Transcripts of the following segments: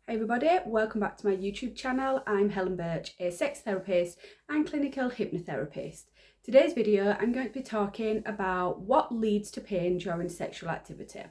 Hey everybody, welcome back to my YouTube channel. I'm Helen Birch, a sex therapist and clinical hypnotherapist. Today's video, I'm going to be talking about what leads to pain during sexual activity.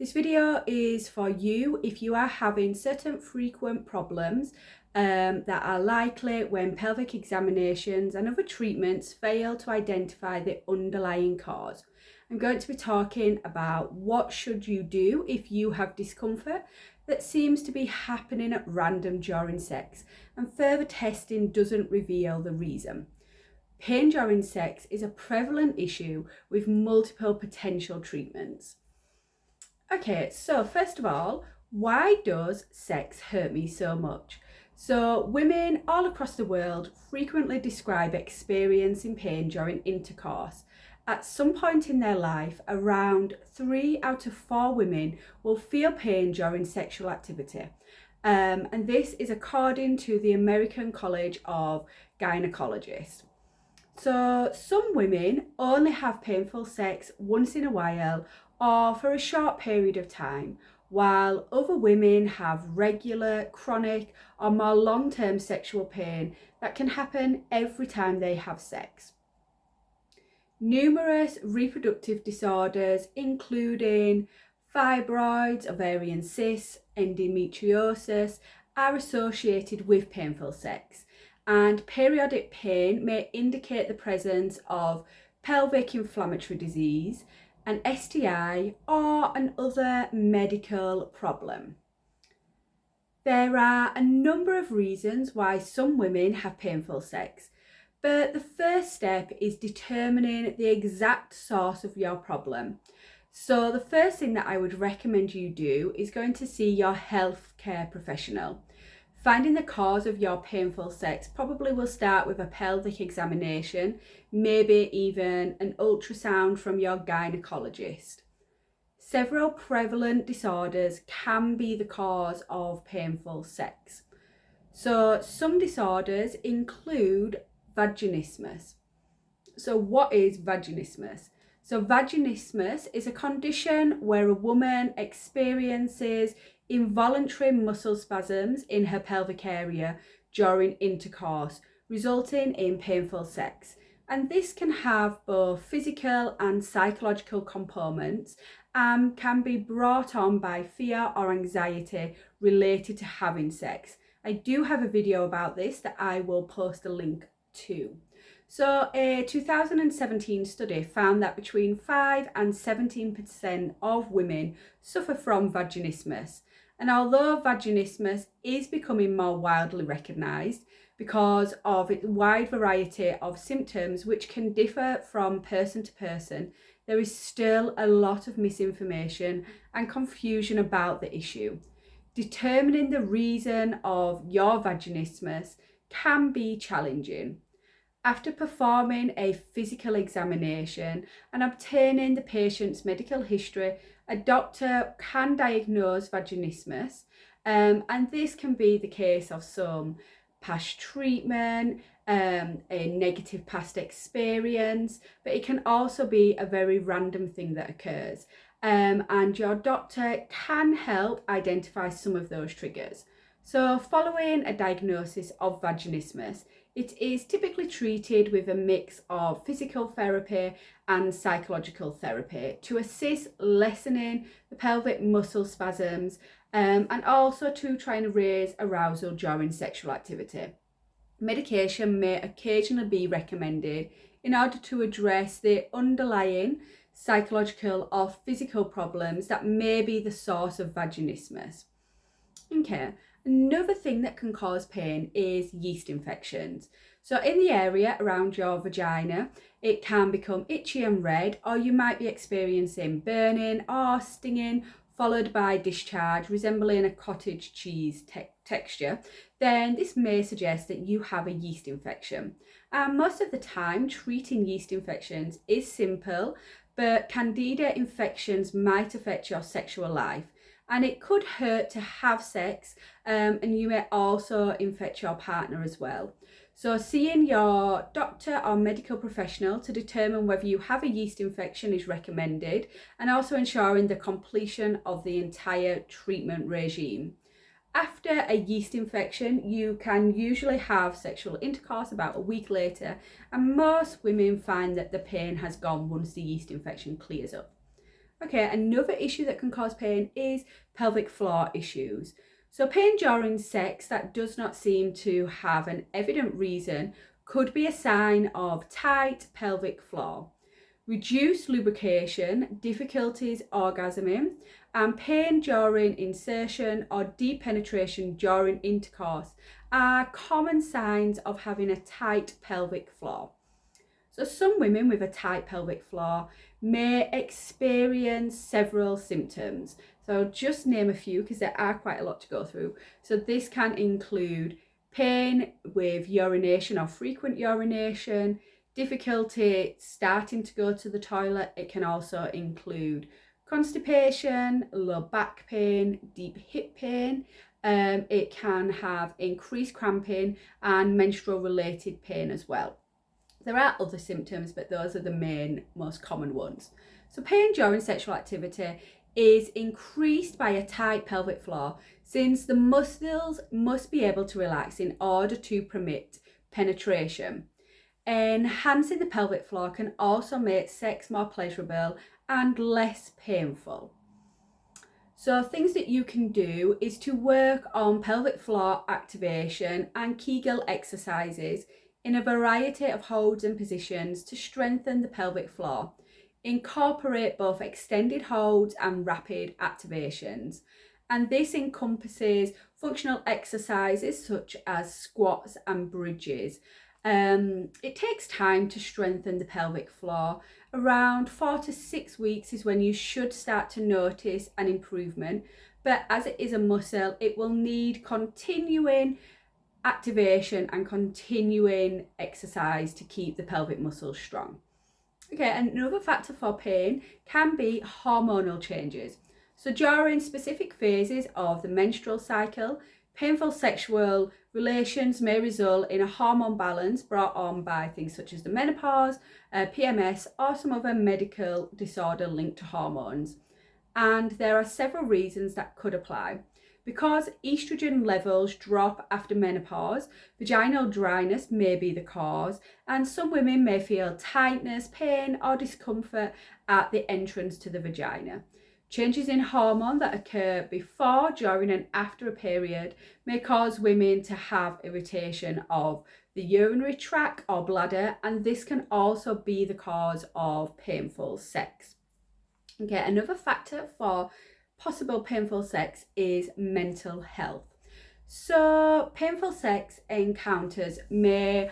This video is for you if you are having certain frequent problems that are likely when pelvic examinations and other treatments fail to identify the underlying cause. I'm going to be talking about what should you do if you have discomfort that seems to be happening at random during sex, and further testing doesn't reveal the reason. Pain during sex is a prevalent issue with multiple potential treatments. Okay, so first of all, why does sex hurt me so much? So women all across the world frequently describe experiencing pain during intercourse. At some point in their life, around 3 out of 4 women will feel pain during sexual activity. And this is according to the American College of Gynecologists. So some women only have painful sex once in a while or for a short period of time, while other women have regular, chronic or more long-term sexual pain that can happen every time they have sex. Numerous reproductive disorders, including fibroids, ovarian cysts, endometriosis, are associated with painful sex, and periodic pain may indicate the presence of pelvic inflammatory disease, an STI, or another medical problem. There are a number of reasons why some women have painful sex, but the first step is determining the exact source of your problem. So the first thing that I would recommend you do is going to see your healthcare professional. Finding the cause of your painful sex probably will start with a pelvic examination, maybe even an ultrasound from your gynecologist. Several prevalent disorders can be the cause of painful sex. So some disorders include vaginismus. So what is vaginismus? So vaginismus is a condition where a woman experiences involuntary muscle spasms in her pelvic area during intercourse, resulting in painful sex. And this can have both physical and psychological components and can be brought on by fear or anxiety related to having sex. I do have a video about this that I will post a link to. So a 2017 study found that between 5 and 17% of women suffer from vaginismus. And although vaginismus is becoming more widely recognised because of its wide variety of symptoms which can differ from person to person, there is still a lot of misinformation and confusion about the issue. Determining the reason of your vaginismus can be challenging. After performing a physical examination and obtaining the patient's medical history, a doctor can diagnose vaginismus, and this can be the case of some past treatment, a negative past experience, but it can also be a very random thing that occurs. And your doctor can help identify some of those triggers. So following a diagnosis of vaginismus, it is typically treated with a mix of physical therapy and psychological therapy to assist lessening the pelvic muscle spasms and also to try and raise arousal during sexual activity. Medication may occasionally be recommended in order to address the underlying psychological or physical problems that may be the source of vaginismus. Okay. Another thing that can cause pain is yeast infections. So in the area around your vagina, it can become itchy and red, or you might be experiencing burning or stinging, followed by discharge resembling a cottage cheese texture. Then this may suggest that you have a yeast infection. And most of the time, treating yeast infections is simple, but candida infections might affect your sexual life. And it could hurt to have sex, and you may also infect your partner as well. So seeing your doctor or medical professional to determine whether you have a yeast infection is recommended, and also ensuring the completion of the entire treatment regime. after a yeast infection, you can usually have sexual intercourse about a week later, and most women find that the pain has gone once the yeast infection clears up. Okay, another issue that can cause pain is pelvic floor issues. So pain during sex that does not seem to have an evident reason could be a sign of tight pelvic floor. Reduced lubrication, difficulties orgasming, and pain during insertion or deep penetration during intercourse are common signs of having a tight pelvic floor. So some women with a tight pelvic floor may experience several symptoms. So I'll just name a few because there are quite a lot to go through. So this can include pain with urination or frequent urination, difficulty starting to go to the toilet. It can also include constipation, low back pain, deep hip pain. It can have increased cramping and menstrual related pain as well. There are other symptoms, but those are the most common ones. So pain during sexual activity is increased by a tight pelvic floor, since the muscles must be able to relax in order to permit penetration. Enhancing the pelvic floor can also make sex more pleasurable and less painful. So things that you can do is to work on pelvic floor activation and Kegel exercises in a variety of holds and positions to strengthen the pelvic floor. Incorporate both extended holds and rapid activations. And this encompasses functional exercises such as squats and bridges. It takes time to strengthen the pelvic floor. Around 4 to 6 weeks is when you should start to notice an improvement, but as it is a muscle, it will need continuing activation and continuing exercise to keep the pelvic muscles strong. Okay, another factor for pain can be hormonal changes. So during specific phases of the menstrual cycle, painful sexual relations may result in a hormone balance brought on by things such as the menopause, PMS, or some other medical disorder linked to hormones. And there are several reasons that could apply. Because estrogen levels drop after menopause, vaginal dryness may be the cause, and some women may feel tightness, pain, or discomfort at the entrance to the vagina. Changes in hormone that occur before, during, and after a period may cause women to have irritation of the urinary tract or bladder, and this can also be the cause of painful sex. Okay, another factor for possible painful sex is mental health. So painful sex encounters may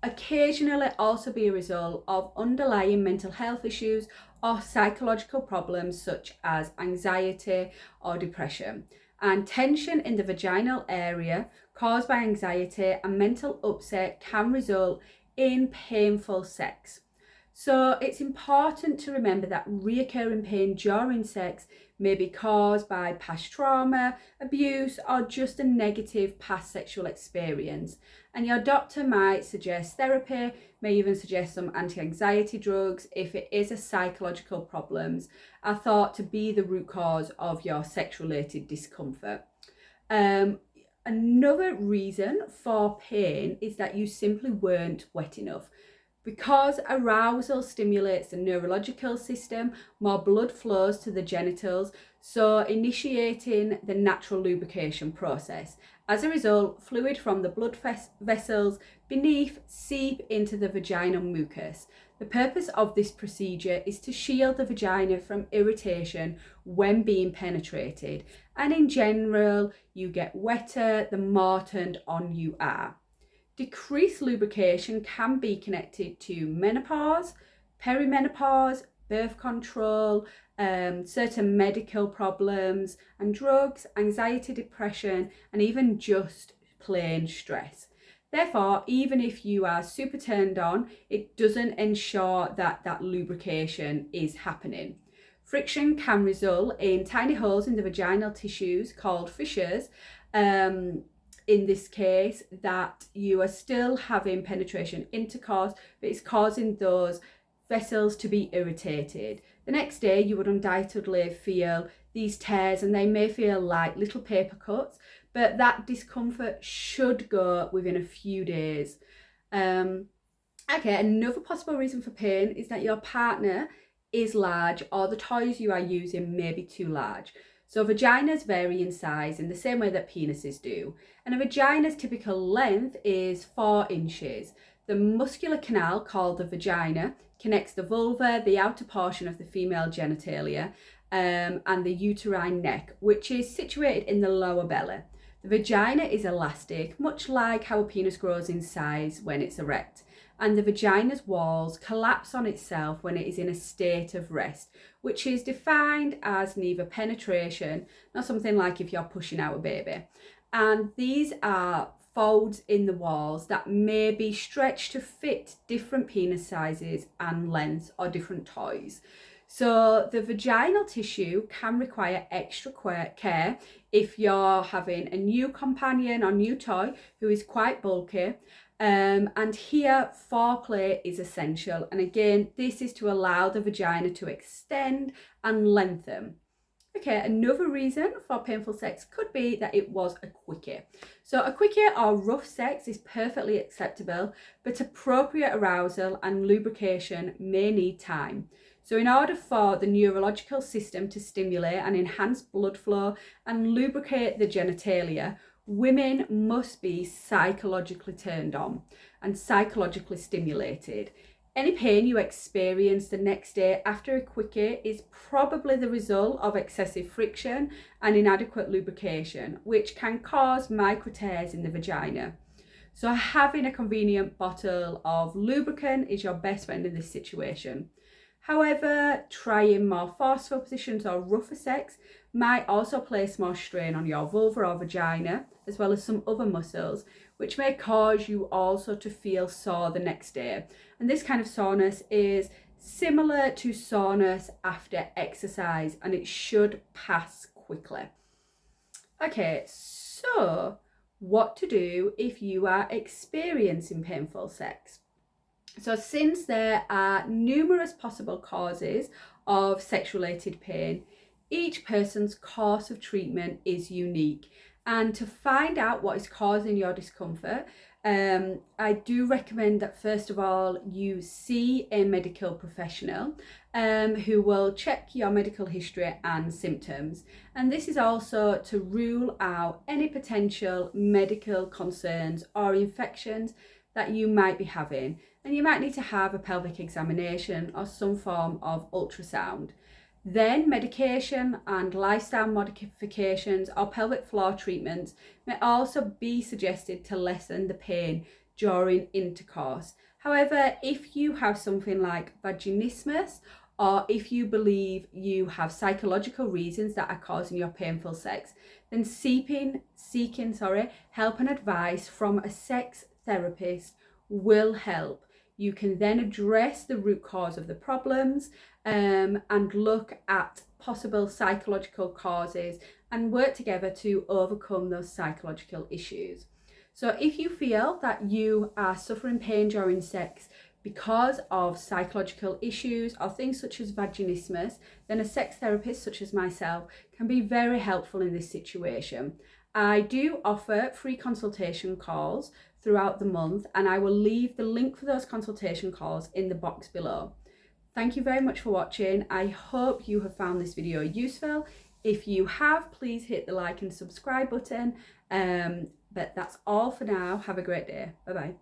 occasionally also be a result of underlying mental health issues or psychological problems such as anxiety or depression. And tension in the vaginal area caused by anxiety and mental upset can result in painful sex. So it's important to remember that recurring pain during sex may be caused by past trauma, abuse, or just a negative past sexual experience. And your doctor might suggest therapy, may even suggest some anti-anxiety drugs if it is a psychological problems are thought to be the root cause of your sex-related discomfort. Another reason for pain is that you simply weren't wet enough. Because arousal stimulates the neurological system, more blood flows to the genitals, so initiating the natural lubrication process. As a result, fluid from the blood vessels beneath seep into the vaginal mucus. The purpose of this procedure is to shield the vagina from irritation when being penetrated, and in general, you get wetter the more turned on you are. Decreased lubrication can be connected to menopause, perimenopause, birth control, certain medical problems and drugs, anxiety, depression, and even just plain stress. Therefore, even if you are super turned on, it doesn't ensure that lubrication is happening. Friction can result in tiny holes in the vaginal tissues called fissures, in this case, that you are still having penetration intercourse, but it's causing those vessels to be irritated. The next day, you would undoubtedly feel these tears, and they may feel like little paper cuts, but that discomfort should go within a few days. Okay, another possible reason for pain is that your partner is large or the toys you are using may be too large. So vaginas vary in size in the same way that penises do. And a vagina's typical length is 4 inches. The muscular canal called the vagina connects the vulva, the outer portion of the female genitalia, and the uterine neck, which is situated in the lower belly. The vagina is elastic, much like how a penis grows in size when it's erect, and the vagina's walls collapse on itself when it is in a state of rest, which is defined as neither penetration, not something like if you're pushing out a baby. And these are folds in the walls that may be stretched to fit different penis sizes and lengths or different toys. So the vaginal tissue can require extra care if you're having a new companion or new toy who is quite bulky. And here foreplay is essential, and again this is to allow the vagina to extend and lengthen. Okay, another reason for painful sex could be that it was a quickie. So a quickie or rough sex is perfectly acceptable, but appropriate arousal and lubrication may need time. So in order for the neurological system to stimulate and enhance blood flow and lubricate the genitalia, women must be psychologically turned on and psychologically stimulated. Any pain you experience the next day after a quickie is probably the result of excessive friction and inadequate lubrication, which can cause micro tears in the vagina. So having a convenient bottle of lubricant is your best friend in this situation. However, trying more forceful positions or rougher sex might also place more strain on your vulva or vagina, as well as some other muscles, which may cause you also to feel sore the next day. And this kind of soreness is similar to soreness after exercise, and it should pass quickly. Okay, so what to do if you are experiencing painful sex? So since there are numerous possible causes of sex-related pain, each person's course of treatment is unique. And to find out what is causing your discomfort, I do recommend that first of all you see a medical professional who will check your medical history and symptoms. And this is also to rule out any potential medical concerns or infections that you might be having. And you might need to have a pelvic examination or some form of ultrasound. Then medication and lifestyle modifications or pelvic floor treatments may also be suggested to lessen the pain during intercourse. However, if you have something like vaginismus, or if you believe you have psychological reasons that are causing your painful sex, then seeking help and advice from a sex therapist will help. You can then address the root cause of the problems and look at possible psychological causes and work together to overcome those psychological issues. So if you feel that you are suffering pain during sex because of psychological issues or things such as vaginismus, then a sex therapist such as myself can be very helpful in this situation. I do offer free consultation calls throughout the month, and I will leave the link for those consultation calls in the box below. Thank you very much for watching. I hope you have found this video useful. If you have, please hit the like and subscribe button. But that's all for now. Have a great day. Bye bye.